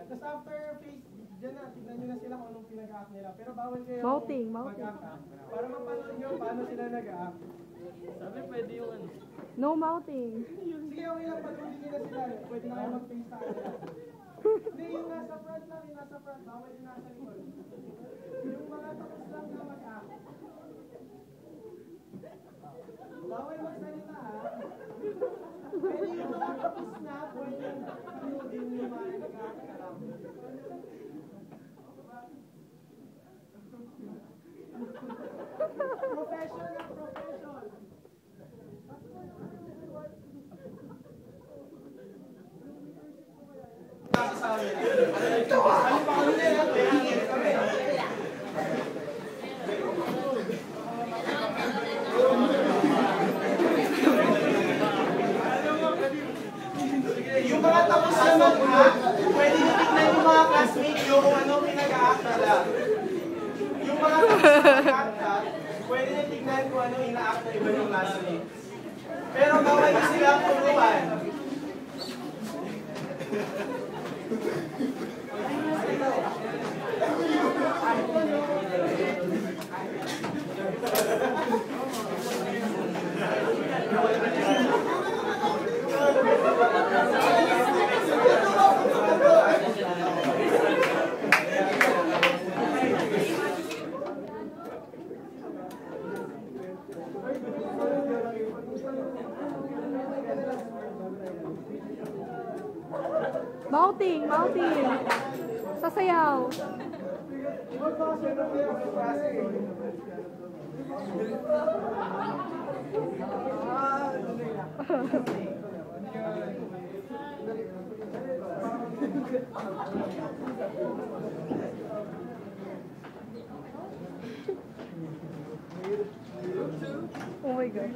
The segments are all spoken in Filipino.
Tapos after face, dyan na, tignan nyo na sila kung anong pinag-act nila. Pero bawal kayo Mouthing. mag-act para mapanood nyo paano sila nag-act. Sabi pwede yung ano. No mouthing. Sige, okay lang, panoodin nyo na sila. Pwede na kayo mag-face sa kanila. Hindi, yung nasa front lang, yung nasa front. Bawal yung nasa likod. Yung mga tapos lang na mag-act. Bawal magsalita, ha? Pero yung mga tapos na, pwede panoodin nyo mga nag-act na lang. Profession na profession. Yung mga tapos naman ha, pwede nyo tignan yung mga classmates nyo kung ano pinag-a-act nila. Yung mga tapos na mag-act ha, pwede nyo tignan kung ano ina-act na iba yung classmates. Pero bawal nyo silang turuan. Mouthing. Sasayaw. Oh my God.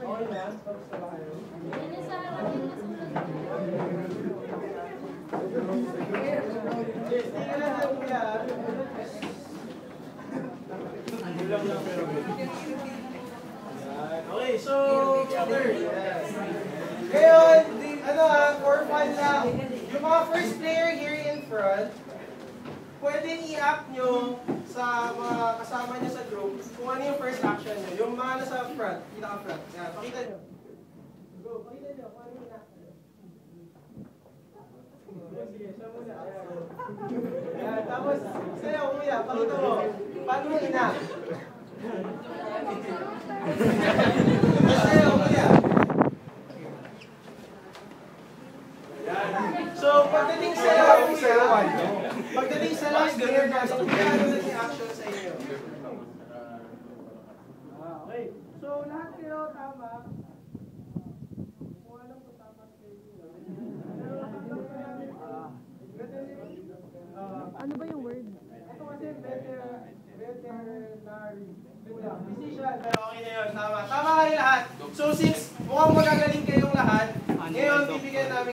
Okay, so, brother. Ngayon, ano for fun lang. Yung mga first player here in front, pwedeng i-act nyo sa mga kasama nyo sa group kung ano yung first action nyo. Yung mga nasa front, pinaka-front. Yan, pakita nyo. Go, pakita nyo kung ano yung in-act nyo. Sige, siya muna. Yan, tapos, sa'yo, kuya, pakita mo. Paano mo in-act? Sa'yo, kuya. So, pagdating sa last player na, so kaya ano naging action sa inyo? Okay. So, lahat kayo tama. Kung alam ko tama sa inyo. Ano ba yung word? Ito kasi veterinary. Physician. Pero okay na yun. Tama. Tama kayo lahat. So, since mukhang magagaling kayong lahat, ngayon bibigyan namin